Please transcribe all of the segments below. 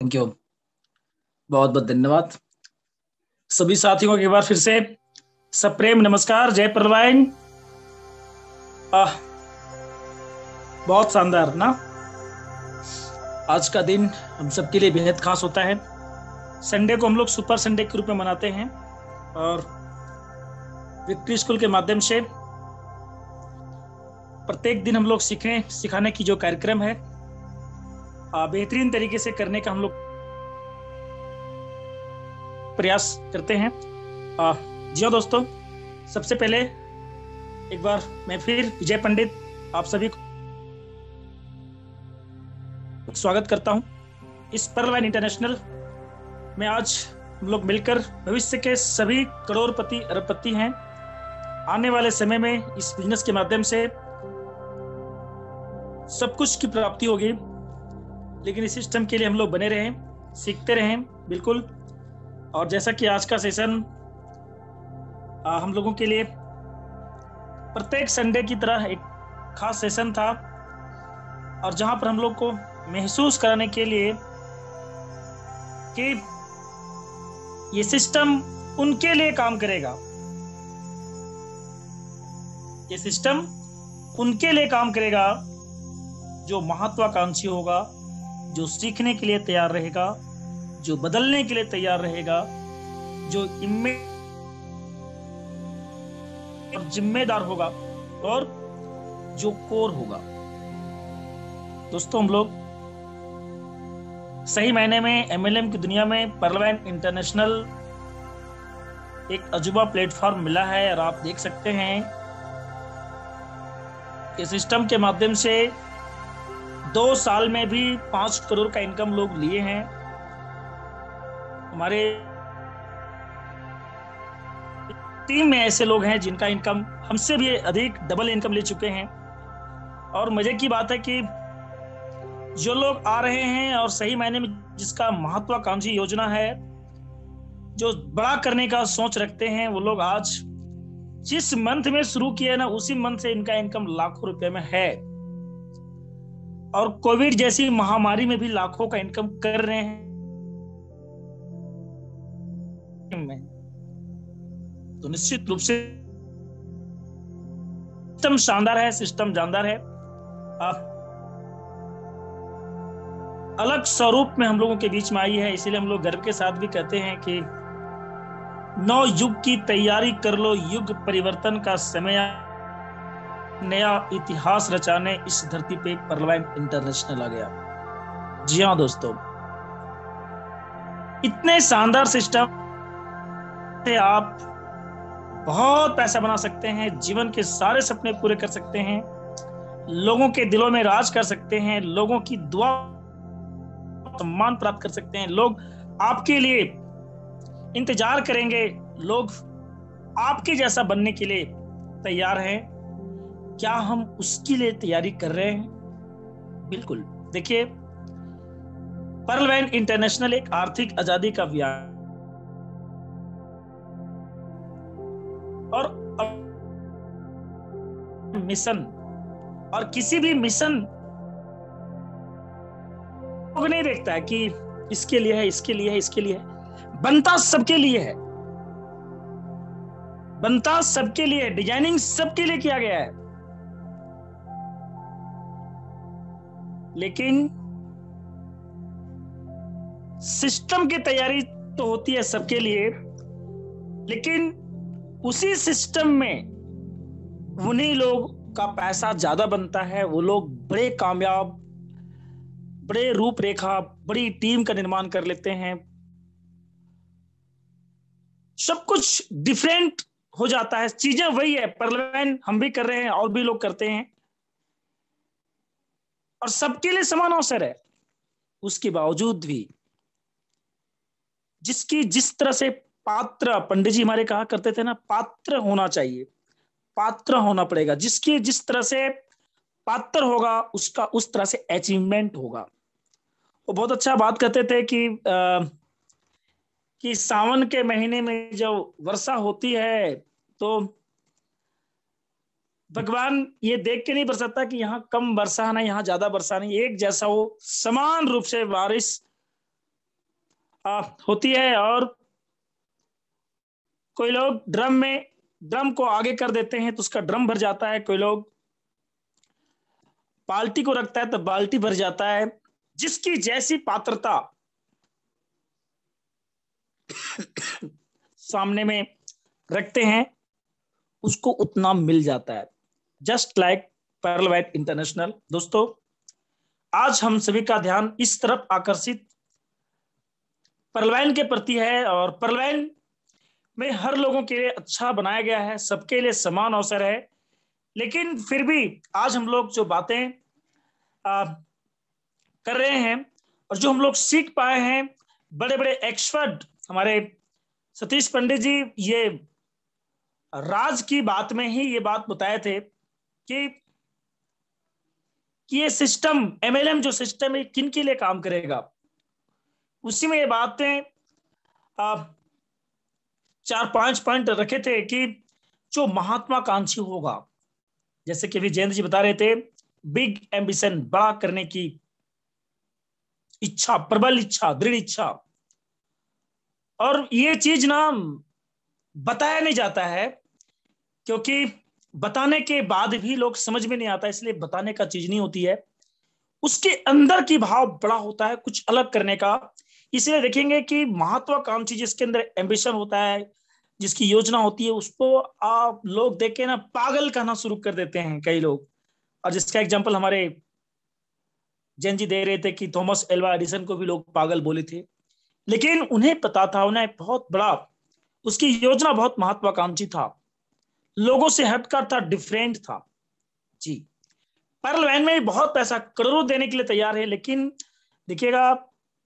Thank you. बहुत बहुत धन्यवाद सभी साथियों को। एक बार फिर से सप्रेम नमस्कार, जय प्रलवाइन। बहुत शानदार ना, आज का दिन हम सबके लिए बेहद खास होता है। संडे को हम लोग सुपर संडे के रूप में मनाते हैं और विक्ट्री स्कूल के माध्यम से प्रत्येक दिन हम लोग सिखाने की जो कार्यक्रम है बेहतरीन तरीके से करने का हम लोग प्रयास करते हैं। जी हाँ दोस्तों, सबसे पहले एक बार मैं फिर विजय पंडित आप सभी को स्वागत करता हूं इस पर्लवाइन इंटरनेशनल में। आज हम लोग मिलकर भविष्य के सभी करोड़पति अरबपति हैं। आने वाले समय में इस बिजनेस के माध्यम से सब कुछ की प्राप्ति होगी, लेकिन इस सिस्टम के लिए हम लोग बने रहें, सीखते रहें बिल्कुल। और जैसा कि आज का सेशन हम लोगों के लिए प्रत्येक संडे की तरह एक खास सेशन था, और जहां पर हम लोग को महसूस कराने के लिए कि ये सिस्टम उनके लिए काम करेगा, ये सिस्टम उनके लिए काम करेगा जो महत्वाकांक्षी होगा, जो सीखने के लिए तैयार रहेगा, जो बदलने के लिए तैयार रहेगा, जो जिम्मेदार होगा और जो कोर होगा। दोस्तों, हम लोग सही मायने में एमएलएम की दुनिया में पर्लवाइन इंटरनेशनल एक अजूबा प्लेटफॉर्म मिला है, और आप देख सकते हैं कि सिस्टम के माध्यम से 2 साल में भी 5 करोड़ का इनकम लोग लिए हैं। हमारे टीम में ऐसे लोग हैं जिनका इनकम हमसे भी अधिक डबल इनकम ले चुके हैं। और मजे की बात है कि जो लोग आ रहे हैं और सही मायने में जिसका महत्वाकांक्षी योजना है, जो बड़ा करने का सोच रखते हैं, वो लोग आज जिस मंथ में शुरू किए ना, उसी मंथ से इनका इनकम लाखों रुपए में है। और कोविड जैसी महामारी में भी लाखों का इनकम कर रहे हैं। तो निश्चित रूप से सिस्टम शानदार है, सिस्टम जानदार है। अलग स्वरूप में हम लोगों के बीच में आई है, इसीलिए हम लोग गर्व के साथ भी कहते हैं कि नौ युग की तैयारी कर लो, युग परिवर्तन का समय, नया इतिहास रचाने इस धरती पे पर्लवाइन इंटरनेशनल आ गया। जी हाँ दोस्तों, इतने शानदार सिस्टम से आप बहुत पैसा बना सकते हैं, जीवन के सारे सपने पूरे कर सकते हैं, लोगों के दिलों में राज कर सकते हैं, लोगों की दुआ सम्मान प्राप्त कर सकते हैं। लोग आपके लिए इंतजार करेंगे, लोग आपके जैसा बनने के लिए तैयार हैं। क्या हम उसके लिए तैयारी कर रहे हैं? बिल्कुल। देखिए, पर्लवाइन इंटरनेशनल एक आर्थिक आजादी का अभियान और मिशन, और किसी भी मिशन लोग नहीं देखता है कि इसके लिए है, इसके लिए है, इसके लिए है। बनता सबके लिए है, बनता सबके लिए, डिजाइनिंग सबके लिए किया गया है। लेकिन सिस्टम की तैयारी तो होती है सबके लिए, लेकिन उसी सिस्टम में उन्हीं लोग का पैसा ज्यादा बनता है। वो लोग बड़े कामयाब, बड़े रूपरेखा, बड़ी टीम का निर्माण कर लेते हैं। सब कुछ डिफरेंट हो जाता है, चीजें वही है। पर्लवाइन हम भी कर रहे हैं और भी लोग करते हैं, और सबके लिए समान अवसर है। उसके बावजूद भी जिसकी जिस तरह से पात्र, पंडित जी हमारे कहा करते थे ना, पात्र होना चाहिए, पात्र होना पड़ेगा। जिसकी जिस तरह से पात्र होगा, उसका उस तरह से अचीवमेंट होगा। वो बहुत अच्छा बात करते थे कि सावन के महीने में जब वर्षा होती है तो भगवान ये देख के नहीं बरसाता कि यहाँ कम वर्षा है ना, यहाँ ज्यादा वर्षा नहीं, एक जैसा हो, समान रूप से बारिश होती है। और कोई लोग ड्रम को आगे कर देते हैं तो उसका ड्रम भर जाता है, कोई लोग बाल्टी को रखता है तो बाल्टी भर जाता है। जिसकी जैसी पात्रता सामने में रखते हैं उसको उतना मिल जाता है। Just like pearl white international. दोस्तों, आज हम सभी का ध्यान इस तरफ आकर्षित पर्ल वाइन के प्रति है, और पर्ल वाइन में हर लोगों के लिए अच्छा बनाया गया है, सबके लिए समान अवसर है। लेकिन फिर भी आज हम लोग जो बातें कर रहे हैं और जो हम लोग सीख पाए हैं, बड़े बड़े एक्सपर्ट हमारे सतीश पंडित जी ये राज की बात में ही ये बात बताए थे कि ये सिस्टम एमएलएम जो सिस्टम है किन के लिए काम करेगा। उसी में ये बातें 4-5 पॉइंट रखे थे कि जो महात्माकांक्षी होगा, जैसे कि अभी जयंत जी बता रहे थे, बिग एम्बिशन, बड़ा करने की इच्छा, प्रबल इच्छा, दृढ़ इच्छा। और ये चीज ना बताया नहीं जाता है, क्योंकि बताने के बाद भी लोग समझ में नहीं आता, इसलिए बताने का चीज नहीं होती है। उसके अंदर की भाव बड़ा होता है कुछ अलग करने का। इसलिए देखेंगे कि महत्वाकांक्षी जिसके अंदर एम्बिशन होता है, जिसकी योजना होती है, उसको आप लोग देख के ना पागल कहना शुरू कर देते हैं कई लोग। और जिसका एग्जाम्पल हमारे जैन जी दे रहे थे कि थॉमस एल्वा एडिसन को भी लोग पागल बोले थे, लेकिन उन्हें पता था, उन्हें बहुत बड़ा, उसकी योजना बहुत महत्वाकांक्षी था, लोगों से हटकर था, डिफरेंट था जी। पर्ल वाइन में बहुत पैसा करोड़ों देने के लिए तैयार है। लेकिन देखिएगा,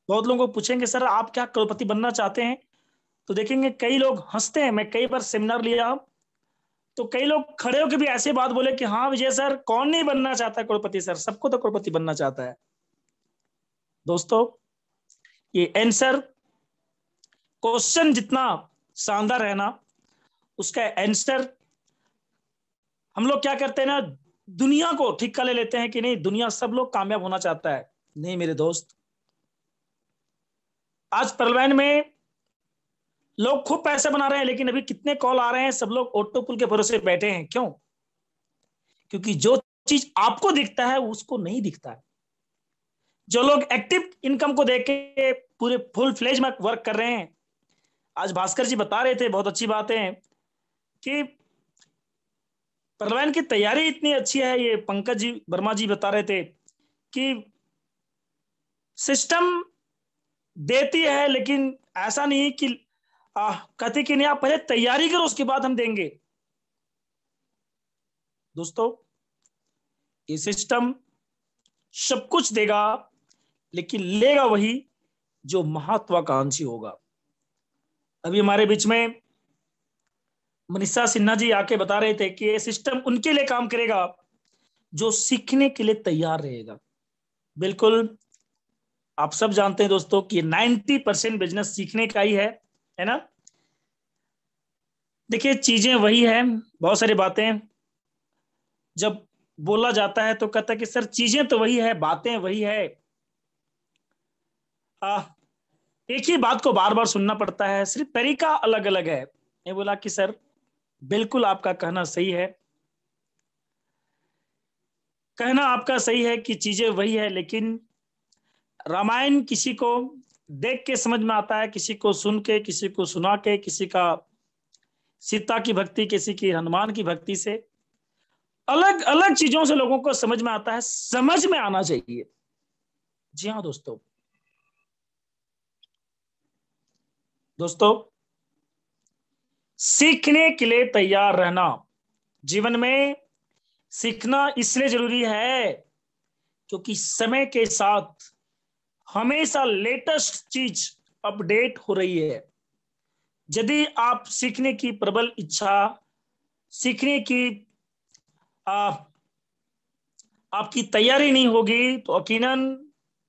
बहुत लोगों को पूछेंगे सर आप क्या करोड़पति बनना चाहते हैं, तो देखेंगे कई लोग हंसते हैं। मैं कई बार सेमिनार लिया तो कई लोग खड़े होकर भी ऐसे बात बोले कि हाँ विजय सर, कौन नहीं बनना चाहता करोड़पति सर, सबको तो करोड़पति बनना चाहता है। दोस्तों, ये आंसर क्वेश्चन जितना शानदार है ना, उसका आंसर हम लोग क्या करते हैं ना, दुनिया को ठिक्का ले लेते हैं कि नहीं दुनिया सब लोग कामयाब होना चाहता है। नहीं मेरे दोस्त, आज पर्ल वाइन में लोग खूब पैसे बना रहे हैं, लेकिन अभी कितने कॉल आ रहे हैं, सब लोग ऑटो पुल के भरोसे बैठे हैं। क्यों? क्योंकि जो चीज आपको दिखता है उसको नहीं दिखता है। जो लोग एक्टिव इनकम को देख के पूरे फुल फ्लेज में वर्क कर रहे हैं, आज भास्कर जी बता रहे थे बहुत अच्छी बात है कि पर्ल वाइन की तैयारी इतनी अच्छी है। ये पंकज जी वर्मा जी बता रहे थे कि सिस्टम देती है, लेकिन ऐसा नहीं कि कहते कि नहीं आप पहले तैयारी करो उसके बाद हम देंगे। दोस्तों, ये सिस्टम सब कुछ देगा, लेकिन लेगा वही जो महत्वाकांक्षी होगा। अभी हमारे बीच में मनीषा सिन्हा जी आके बता रहे थे कि ये सिस्टम उनके लिए काम करेगा जो सीखने के लिए तैयार रहेगा। बिल्कुल, आप सब जानते हैं दोस्तों कि 90% बिजनेस सीखने का ही है ना। देखिए, चीजें वही है, बहुत सारी बातें जब बोला जाता है तो कहता है कि सर चीजें तो वही है, बातें वही है। एक ही बात को बार बार सुनना पड़ता है, सिर्फ तरीका अलग अलग है। मैं बोला कि सर बिल्कुल आपका कहना सही है, कहना आपका सही है कि चीजें वही है, लेकिन रामायण किसी को देख के समझ में आता है, किसी को सुन के, किसी को सुना के, किसी का सीता की भक्ति, किसी की हनुमान की भक्ति से, अलग अलग चीजों से लोगों को समझ में आता है। समझ में आना चाहिए। जी हाँ दोस्तों, सीखने के लिए तैयार रहना। जीवन में सीखना इसलिए जरूरी है क्योंकि समय के साथ हमेशा लेटेस्ट चीज अपडेट हो रही है। यदि आप सीखने की प्रबल इच्छा, सीखने की आपकी तैयारी नहीं होगी तो यकीनन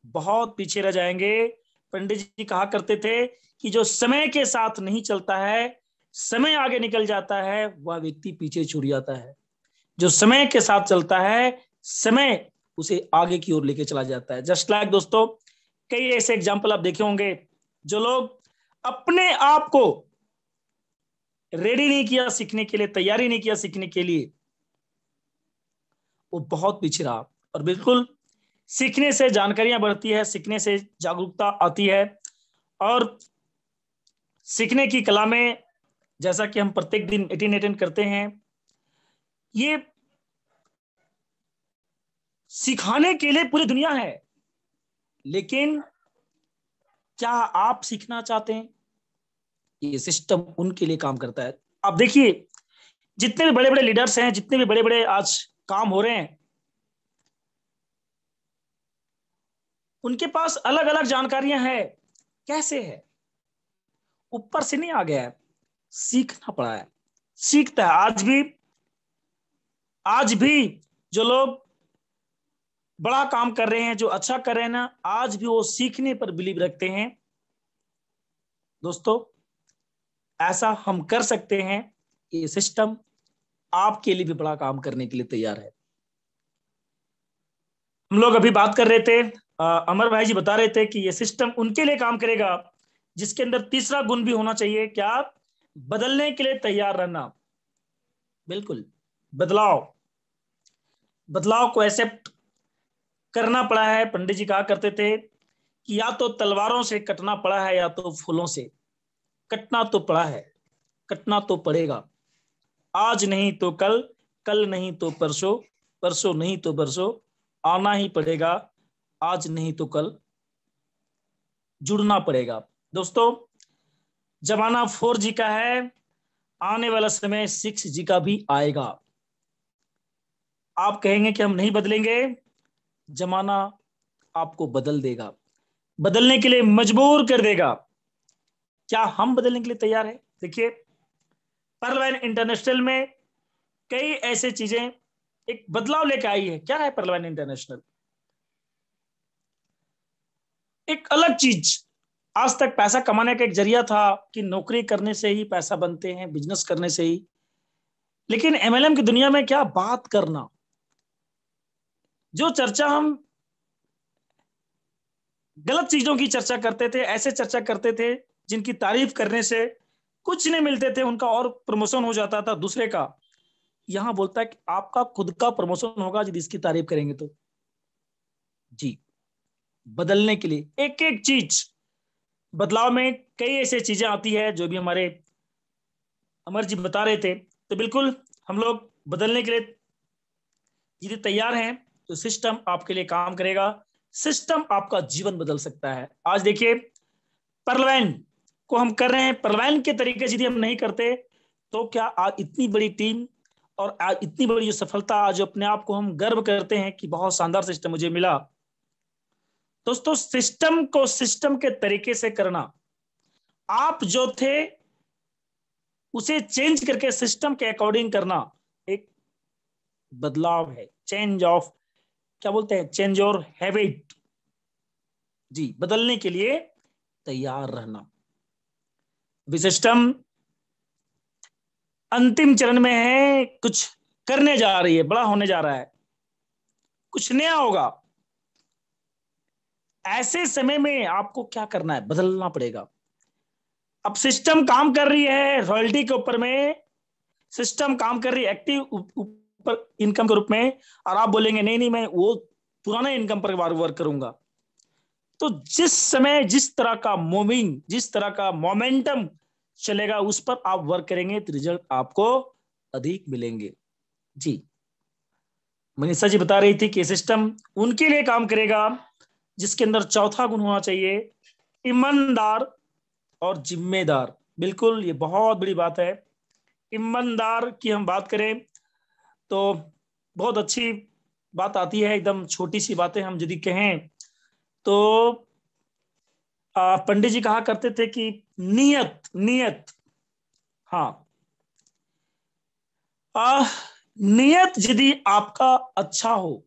बहुत पीछे रह जाएंगे। पंडित जी कहा करते थे कि जो समय के साथ नहीं चलता है, समय आगे निकल जाता है, वह व्यक्ति पीछे छूट जाता है। जो समय के साथ चलता है, समय उसे आगे की ओर लेके चला जाता है। जस्ट लाइक दोस्तों, कई ऐसे एग्जाम्पल आप देखे होंगे जो लोग अपने आप को रेडी नहीं किया सीखने के लिए, तैयारी नहीं किया सीखने के लिए, वो बहुत पीछे रहा। और बिल्कुल सीखने से जानकारियां बढ़ती है, सीखने से जागरूकता आती है। और सीखने की कला में जैसा कि हम प्रत्येक दिन मीटिंग अटेंड करते हैं, ये सिखाने के लिए पूरी दुनिया है, लेकिन क्या आप सीखना चाहते हैं? ये सिस्टम उनके लिए काम करता है। आप देखिए, जितने भी बड़े बड़े लीडर्स हैं, जितने भी बड़े बड़े आज काम हो रहे हैं, उनके पास अलग अलग जानकारियां हैं। कैसे है? ऊपर से नहीं आ गया है, सीखना पड़ा है। सीखता है आज भी जो लोग बड़ा काम कर रहे हैं, जो अच्छा कर रहे हैं ना, आज भी वो सीखने पर बिलीव रखते हैं। दोस्तों, ऐसा हम कर सकते हैं। ये सिस्टम आपके लिए भी बड़ा काम करने के लिए तैयार है। हम लोग अभी बात कर रहे थे, अमर भाई जी बता रहे थे कि ये सिस्टम उनके लिए काम करेगा जिसके अंदर तीसरा गुण भी होना चाहिए। क्या? बदलने के लिए तैयार रहना। बिल्कुल, बदलाव बदलाव को एक्सेप्ट करना पड़ा है। पंडित जी कहा करते थे कि या तो तलवारों से कटना पड़ा है या तो फूलों से। कटना तो पड़ा है, कटना तो पड़ेगा। आज नहीं तो कल, कल नहीं तो परसों, परसों नहीं तो बरसों आना ही पड़ेगा। आज नहीं तो कल जुड़ना पड़ेगा। दोस्तों, जमाना 4G का है, आने वाला समय 6G का भी आएगा। आप कहेंगे कि हम नहीं बदलेंगे, जमाना आपको बदल देगा, बदलने के लिए मजबूर कर देगा। क्या हम बदलने के लिए तैयार है? देखिए, पर्लवैन इंटरनेशनल में कई ऐसे चीजें एक बदलाव लेकर आई है। क्या है पर्लवैन इंटरनेशनल? एक अलग चीज। आज तक पैसा कमाने का एक जरिया था कि नौकरी करने से ही पैसा बनते हैं, बिजनेस करने से ही। लेकिन MLM की दुनिया में क्या बात करना, जो चर्चा हम गलत चीजों की चर्चा करते थे, ऐसे चर्चा करते थे जिनकी तारीफ करने से कुछ नहीं मिलते थे, उनका और प्रमोशन हो जाता था दूसरे का। यहां बोलता है कि आपका खुद का प्रमोशन होगा यदि इसकी तारीफ करेंगे तो। जी, बदलने के लिए एक एक चीज, बदलाव में कई ऐसी चीजें आती है जो भी हमारे अमर जी बता रहे थे। तो बिल्कुल हम लोग बदलने के लिए यदि तैयार हैं तो सिस्टम आपके लिए काम करेगा। सिस्टम आपका जीवन बदल सकता है। आज देखिए, पर्लवैन को हम कर रहे हैं, पर्लवैन के तरीके से यदि हम नहीं करते तो क्या आज इतनी बड़ी टीम और आज इतनी बड़ी जो सफलता, आज अपने आप को हम गर्व करते हैं कि बहुत शानदार सिस्टम मुझे मिला। दोस्तों, सिस्टम को सिस्टम के तरीके से करना, आप जो थे उसे चेंज करके सिस्टम के अकॉर्डिंग करना, एक बदलाव है। चेंज ऑफ, क्या बोलते हैं, चेंज योर हैबिट। जी, बदलने के लिए तैयार रहना। सिस्टम अंतिम चरण में है, कुछ करने जा रही है, बड़ा होने जा रहा है, कुछ नया होगा। ऐसे समय में आपको क्या करना है? बदलना पड़ेगा। अब सिस्टम काम कर रही है रॉयल्टी के ऊपर में, सिस्टम काम कर रही है एक्टिव ऊपर इनकम के रूप में, और आप बोलेंगे नहीं नहीं मैं वो पुराना इनकम पर वर्क करूंगा। तो जिस समय जिस तरह का मूविंग, जिस तरह का मोमेंटम चलेगा, उस पर आप वर्क करेंगे तो रिजल्ट आपको अधिक मिलेंगे। जी, मनीषा जी बता रही थी कि सिस्टम उनके लिए काम करेगा जिसके अंदर चौथा गुण होना चाहिए, ईमानदार और जिम्मेदार। बिल्कुल, ये बहुत बड़ी बात है। ईमानदार की हम बात करें तो बहुत अच्छी बात आती है। एकदम छोटी सी बातें हम यदि कहें तो पंडित जी कहा करते थे कि नियत नियत, हाँ, नियत यदि आपका अच्छा हो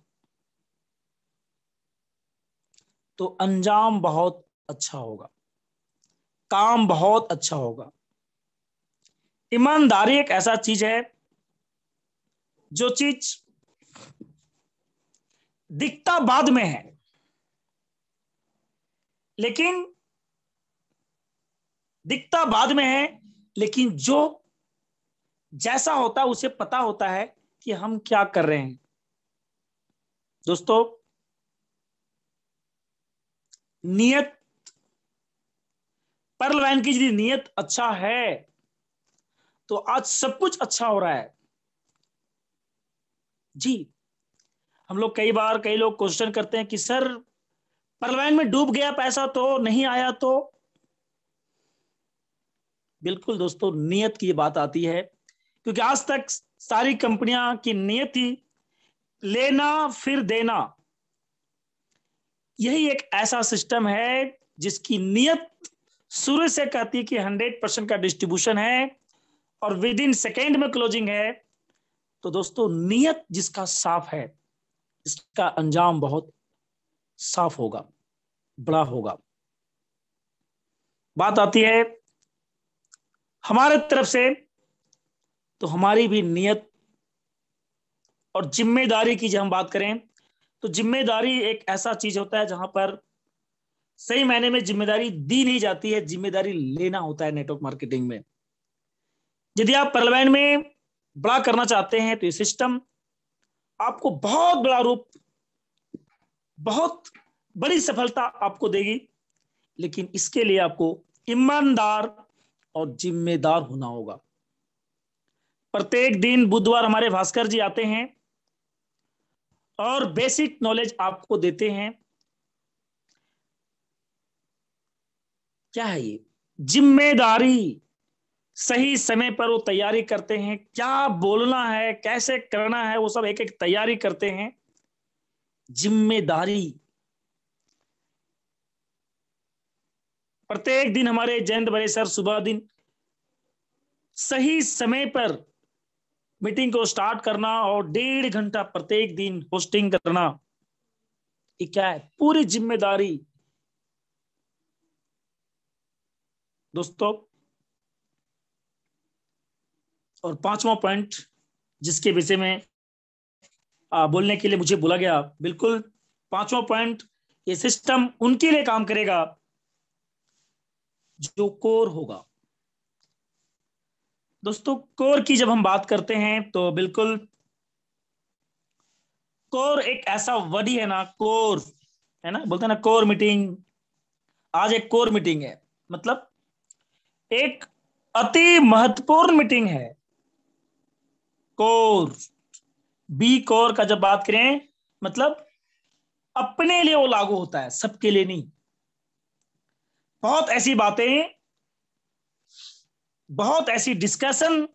तो अंजाम बहुत अच्छा होगा, काम बहुत अच्छा होगा। ईमानदारी एक ऐसा चीज है, जो चीज दिखता बाद में है, लेकिन दिखता बाद में है, लेकिन जो जैसा होता है उसे पता होता है कि हम क्या कर रहे हैं। दोस्तों, नियत, पर्ल वैन की यदि नियत अच्छा है तो आज सब कुछ अच्छा हो रहा है जी। हम लोग कई लोग क्वेश्चन करते हैं कि सर, पर्ल वैन में डूब गया, पैसा तो नहीं आया। तो बिल्कुल दोस्तों, नियत की बात आती है, क्योंकि आज तक सारी कंपनियां की नियत ही लेना फिर देना। यही एक ऐसा सिस्टम है जिसकी नियत शुरू से कहती है कि 100% का डिस्ट्रीब्यूशन है और विद इन सेकेंड में क्लोजिंग है। तो दोस्तों, नियत जिसका साफ है, इसका अंजाम बहुत साफ होगा, बड़ा होगा। बात आती है हमारे तरफ से, तो हमारी भी नियत और जिम्मेदारी की जब हम बात करें, तो जिम्मेदारी एक ऐसा चीज होता है जहां पर सही मायने में जिम्मेदारी दी नहीं जाती है, जिम्मेदारी लेना होता है नेटवर्क मार्केटिंग में। यदि आप पर्लवैन में बड़ा करना चाहते हैं तो ये सिस्टम आपको बहुत बड़ा रूप, बहुत बड़ी सफलता आपको देगी, लेकिन इसके लिए आपको ईमानदार और जिम्मेदार होना होगा। प्रत्येक दिन बुधवार हमारे भास्कर जी आते हैं और बेसिक नॉलेज आपको देते हैं। क्या है ये? जिम्मेदारी। सही समय पर वो तैयारी करते हैं, क्या बोलना है, कैसे करना है, वो सब एक एक तैयारी करते हैं। जिम्मेदारी। प्रत्येक दिन हमारे जयंत बड़े सर सुबह दिन सही समय पर मीटिंग को स्टार्ट करना और 1.5 घंटा प्रत्येक दिन होस्टिंग करना, ये क्या है? पूरी जिम्मेदारी। दोस्तों, और 5वां पॉइंट जिसके विषय में बोलने के लिए मुझे बोला गया, बिल्कुल 5वां पॉइंट, ये सिस्टम उनके लिए काम करेगा जो कोर होगा। दोस्तों, कोर की जब हम बात करते हैं तो बिल्कुल कोर एक ऐसा वर्ड ही है ना, कोर है ना, बोलते हैं ना कोर मीटिंग। आज एक कोर मीटिंग है, मतलब एक अति महत्वपूर्ण मीटिंग है। कोर, बी कोर का जब बात करें, मतलब अपने लिए वो लागू होता है, सबके लिए नहीं। बहुत ऐसी बातें, बहुत ऐसी डिस्कशन,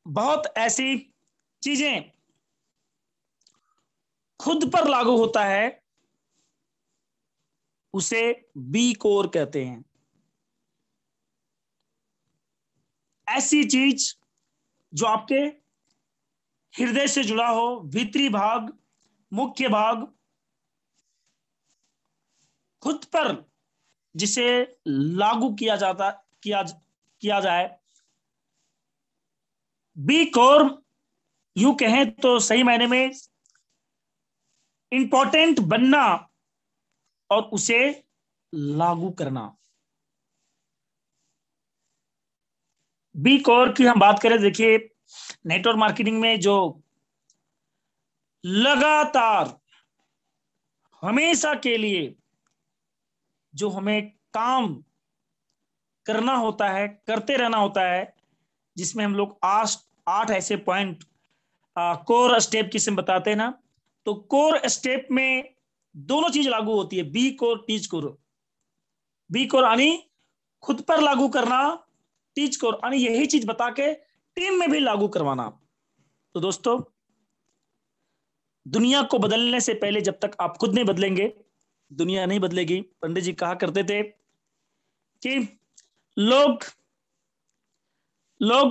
बहुत ऐसी चीजें खुद पर लागू होता है, उसे बी कोर कहते हैं। ऐसी चीज जो आपके हृदय से जुड़ा हो, भीतरी भाग, मुख्य भाग, खुद पर जिसे लागू किया जाए। बी कोर यूं कहें तो सही मायने में इंपॉर्टेंट बनना और उसे लागू करना। बी कोर की हम बात करें, देखिए नेटवर्क मार्केटिंग में जो लगातार हमेशा के लिए जो हमें काम करना होता है, करते रहना होता है, जिसमें हम लोग 8 ऐसे पॉइंट कोर स्टेप किसे बताते हैं ना, तो कोर स्टेप में दोनों चीज लागू होती है, be core, teach core. Be core यानी खुद पर लागू करना, टीच कोर यानी यही चीज बता के टीम में भी लागू करवाना। तो दोस्तों, दुनिया को बदलने से पहले जब तक आप खुद नहीं बदलेंगे, दुनिया नहीं बदलेगी। पंडित जी कहा करते थे कि लोग लोग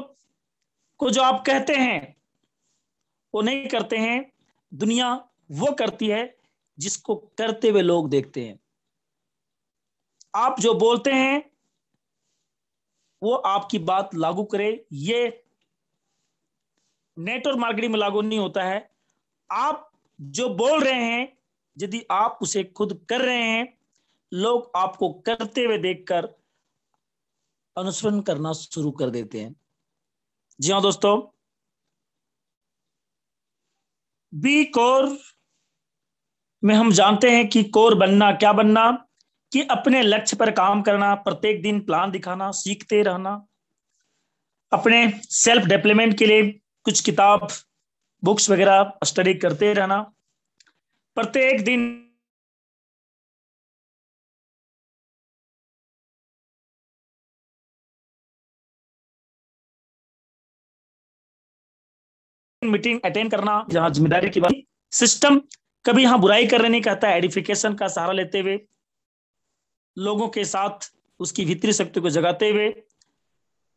को जो आप कहते हैं वो नहीं करते हैं, दुनिया वो करती है जिसको करते हुए लोग देखते हैं। आप जो बोलते हैं वो आपकी बात लागू करे, ये नेटवर्क मार्केटिंग में लागू नहीं होता है। आप जो बोल रहे हैं, यदि आप उसे खुद कर रहे हैं, लोग आपको करते हुए देखकर अनुसरण करना शुरू कर देते हैं। जी हाँ दोस्तों, बी कोर में हम जानते हैं कि कोर बनना क्या बनना, कि अपने लक्ष्य पर काम करना, प्रत्येक दिन प्लान दिखाना, सीखते रहना, अपने सेल्फ डेवलपमेंट के लिए कुछ किताब बुक्स वगैरह स्टडी करते रहना, प्रत्येक दिन मीटिंग अटेंड करना जहां जिम्मेदारी की बात। सिस्टम कभी यहां बुराई करने नहीं कहता, एडिफिकेशन का सहारा लेते हुए, लोगों के साथ उसकी भीतरी शक्ति को जगाते हुए,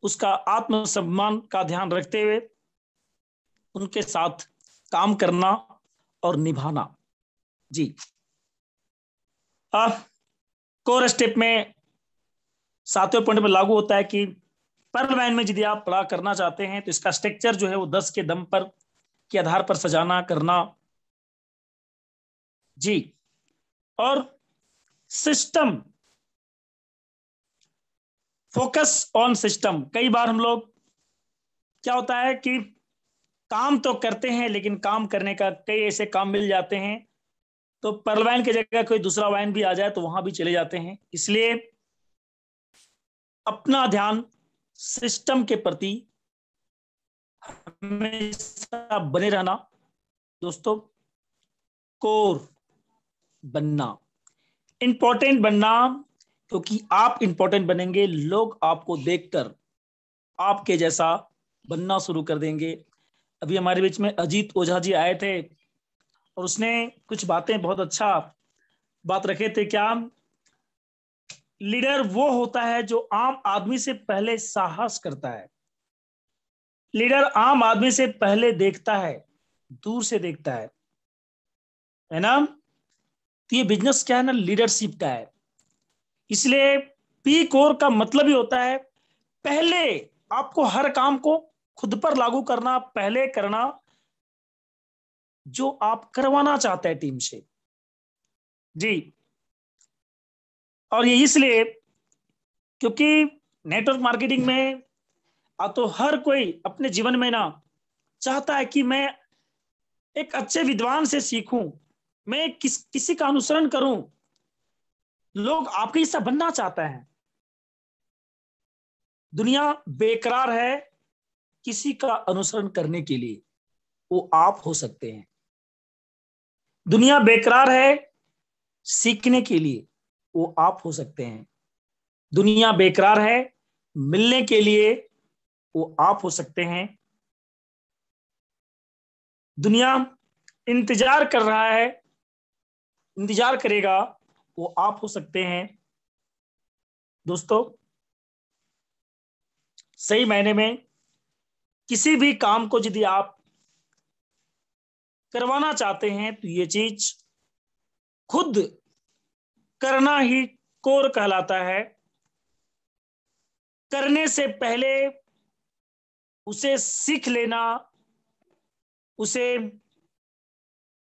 उसका आत्मसम्मान का ध्यान रखते हुए उनके साथ काम करना और निभाना। जी कोर स्टेप में 7वें पॉइंट में लागू होता है कि पर्ल वैन में यदि आप पढ़ा करना चाहते हैं तो इसका स्ट्रक्चर जो है वो 10 के दम पर के आधार पर सजाना करना। जी और सिस्टम, फोकस ऑन सिस्टम। कई बार हम लोग क्या होता है कि काम तो करते हैं लेकिन काम करने का कई ऐसे काम मिल जाते हैं तो पर्ल वैन की जगह कोई दूसरा वैन भी आ जाए तो वहां भी चले जाते हैं। इसलिए अपना ध्यान सिस्टम के प्रति हमेशा बने रहना दोस्तों। कोर बनना, इंपॉर्टेंट बनना, क्योंकि आप इंपॉर्टेंट बनेंगे, लोग आपको देखकर आपके जैसा बनना शुरू कर देंगे। अभी हमारे बीच में अजीत ओझा जी आए थे और उसने कुछ बातें बहुत अच्छा बात रखे थे। क्या लीडर वो होता है जो आम आदमी से पहले साहस करता है, लीडर आम आदमी से पहले देखता है, दूर से देखता है ना। तो ये बिजनेस क्या है ना, लीडरशिप का है। इसलिए पी कोर का मतलब ही होता है पहले आपको हर काम को खुद पर लागू करना, पहले करना जो आप करवाना चाहते हैं टीम से। जी और ये इसलिए क्योंकि नेटवर्क मार्केटिंग में तो हर कोई अपने जीवन में ना चाहता है कि मैं एक अच्छे विद्वान से सीखूं, मैं किसी का अनुसरण करूं। लोग आपके हिस्सा बनना चाहते हैं। दुनिया बेकरार है किसी का अनुसरण करने के लिए, वो आप हो सकते हैं। दुनिया बेकरार है सीखने के लिए, वो आप हो सकते हैं। दुनिया बेकरार है मिलने के लिए, वो आप हो सकते हैं। दुनिया इंतजार कर रहा है, इंतजार करेगा, वो आप हो सकते हैं। दोस्तों सही मायने में किसी भी काम को यदि आप करवाना चाहते हैं तो ये चीज खुद करना ही कोर कहलाता है। करने से पहले उसे सीख लेना, उसे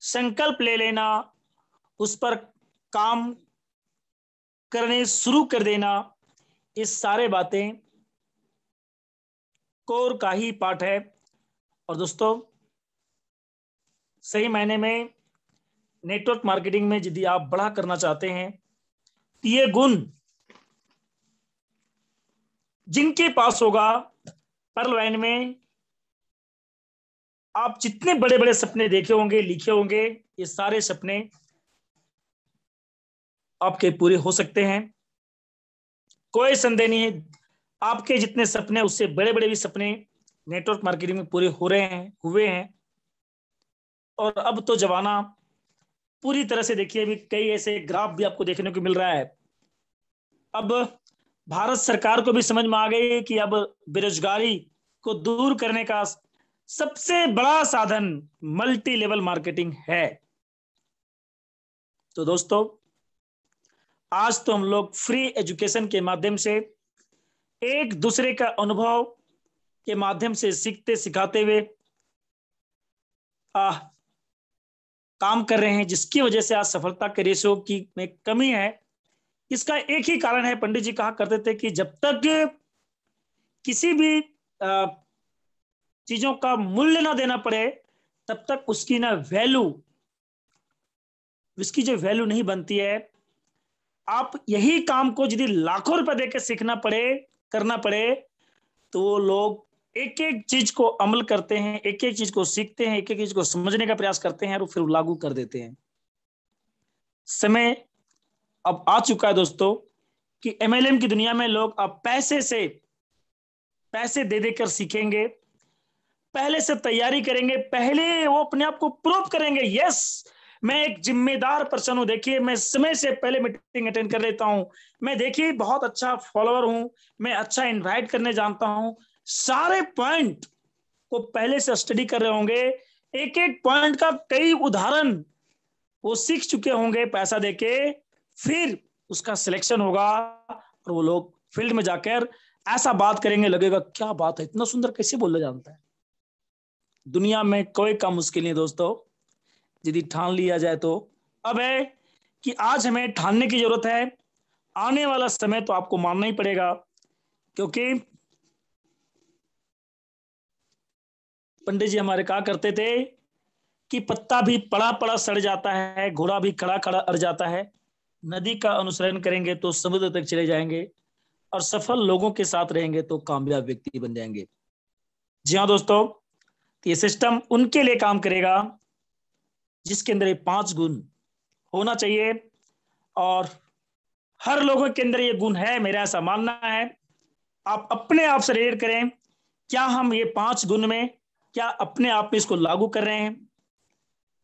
संकल्प ले लेना, उस पर काम करने शुरू कर देना, ये सारे बातें कोर का ही पार्ट है। और दोस्तों सही मायने में नेटवर्क मार्केटिंग में यदि आप बड़ा करना चाहते हैं तो ये गुण जिनके पास होगा, पर्ल वैन में आप जितने बड़े बड़े सपने देखे होंगे, लिखे होंगे, ये सारे सपने आपके पूरे हो सकते हैं। कोई संदेह नहीं है, आपके जितने सपने उससे बड़े बड़े भी सपने नेटवर्क मार्केटिंग में पूरे हो रहे हैं, हुए हैं। और अब तो जमाना पूरी तरह से देखिए, अभी कई ऐसे ग्राफ भी आपको देखने को मिल रहा है। अब भारत सरकार को भी समझ में आ गई कि अब बेरोजगारी को दूर करने का सबसे बड़ा साधन मल्टी लेवल मार्केटिंग है। तो दोस्तों आज तो हम लोग फ्री एजुकेशन के माध्यम से एक दूसरे का अनुभव के माध्यम से सीखते सिखाते हुए काम कर रहे हैं, जिसकी वजह से आज सफलता के रेशो की में कमी है। इसका एक ही कारण है, पंडित जी कहा करते थे कि जब तक किसी भी चीजों का मूल्य ना देना पड़े, तब तक उसकी ना वैल्यू, उसकी जो वैल्यू नहीं बनती है। आप यही काम को यदि लाखों रुपए देकर सीखना पड़े, करना पड़े, तो वो लोग एक एक चीज को अमल करते हैं, एक एक चीज को सीखते हैं, एक एक चीज को समझने का प्रयास करते हैं और फिर लागू कर देते हैं। समय अब आ चुका है दोस्तों कि एमएलएम की दुनिया में लोग अब पैसे दे देकर सीखेंगे, पहले से तैयारी करेंगे, पहले वो अपने आप को प्रूव करेंगे, यस मैं एक जिम्मेदार पर्सन हूं, देखिए मैं समय से पहले मीटिंग अटेंड कर लेता हूं, मैं देखिए बहुत अच्छा फॉलोअर हूं, मैं अच्छा इनवाइट करने जानता हूं। सारे पॉइंट को पहले से स्टडी कर रहे होंगे, एक एक पॉइंट का कई उदाहरण वो सीख चुके होंगे पैसा देके, फिर उसका सिलेक्शन होगा और वो लोग फील्ड में जाकर ऐसा बात करेंगे, लगेगा क्या बात है, इतना सुंदर कैसे बोलना जानता है। दुनिया में कोई काम मुश्किल नहीं दोस्तों, यदि ठान लिया जाए तो। अब है कि आज हमें ठानने की जरूरत है, आने वाला समय तो आपको मानना ही पड़ेगा, क्योंकि पंडित जी हमारे कहा करते थे कि पत्ता भी पड़ा पड़ा सड़ जाता है, घोड़ा भी खड़ा खड़ा अड़ जाता है, नदी का अनुसरण करेंगे तो समुद्र तक चले जाएंगे, और सफल लोगों के साथ रहेंगे तो कामयाब व्यक्ति बन जाएंगे। जी हाँ दोस्तों, ये सिस्टम उनके लिए काम करेगा जिसके अंदर ये 5 गुण होना चाहिए, और हर लोगों के अंदर ये गुण है, मेरा ऐसा मानना है। आप अपने आप से रेट करें, क्या हम ये 5 गुण में, क्या अपने आप में इसको लागू कर रहे हैं।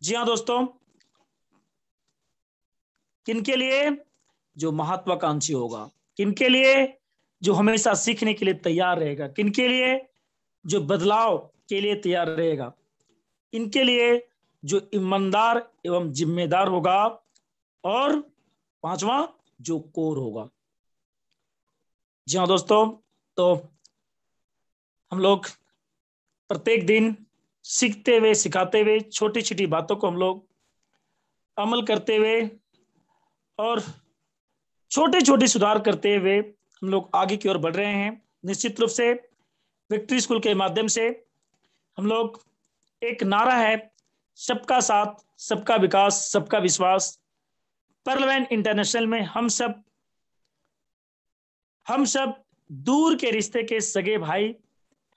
जी हाँ दोस्तों, किनके लिए? जो महत्वाकांक्षी होगा, किनके लिए? जो हमेशा सीखने के लिए तैयार रहेगा, किनके लिए? जो बदलाव के लिए तैयार रहेगा, इनके लिए जो ईमानदार एवं जिम्मेदार होगा, और 5वां जो कोर होगा। जी हाँ दोस्तों, तो हम लोग प्रत्येक दिन सीखते हुए, सिखाते हुए, छोटी छोटी बातों को हम लोग अमल करते हुए और छोटे छोटे सुधार करते हुए हम लोग आगे की ओर बढ़ रहे हैं। निश्चित रूप से विक्ट्री स्कूल के माध्यम से हम लोग, एक नारा है, सबका साथ, सबका विकास, सबका विश्वास। पर्लवैन इंटरनेशनल में हम सब दूर के रिश्ते के सगे भाई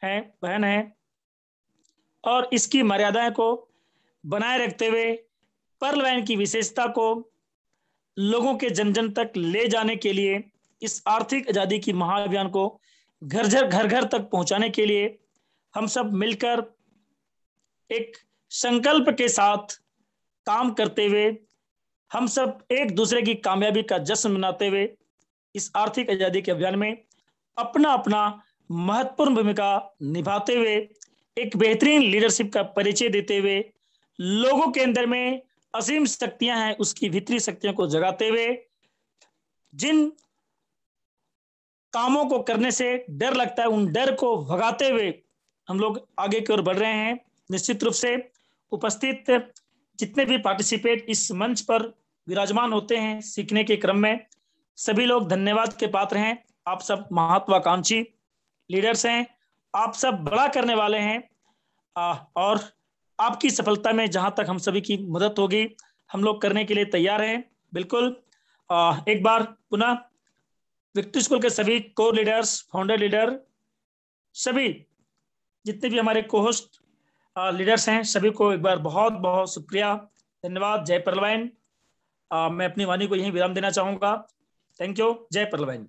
हैं, बहन हैं, और इसकी मर्यादाएं को बनाए रखते हुए पर्लवैन की विशेषता को लोगों के जन जन तक ले जाने के लिए, इस आर्थिक आजादी की महाअभियान को घर घर तक पहुंचाने के लिए हम सब मिलकर एक संकल्प के साथ काम करते हुए, हम सब एक दूसरे की कामयाबी का जश्न मनाते हुए इस आर्थिक आजादी के अभियान में अपना अपना महत्वपूर्ण भूमिका निभाते हुए, एक बेहतरीन लीडरशिप का परिचय देते हुए, लोगों के अंदर में असीम शक्तियां हैं उसकी भीतरी शक्तियों को जगाते हुए, जिन कामों को करने से डर लगता है उन डर को भगाते हुए हम लोग आगे की ओर बढ़ रहे हैं। निश्चित रूप से उपस्थित जितने भी पार्टिसिपेट इस मंच पर विराजमान होते हैं सीखने के क्रम में, सभी लोग धन्यवाद के पात्र हैं। आप सब महत्वाकांक्षी लीडर्स हैं, आप सब बड़ा करने वाले हैं, और आपकी सफलता में जहां तक हम सभी की मदद होगी हम लोग करने के लिए तैयार हैं। बिल्कुल एक बार पुनः विक्ट्री स्कूल के सभी कोर लीडर्स, फाउंडर लीडर, सभी जितने भी हमारे को होस्ट लीडर्स हैं, सभी को एक बार बहुत बहुत शुक्रिया, धन्यवाद। जय पर्लवैन। मैं अपनी वाणी को यहीं विराम देना चाहूंगा। Thank you. जय पर्लवैन।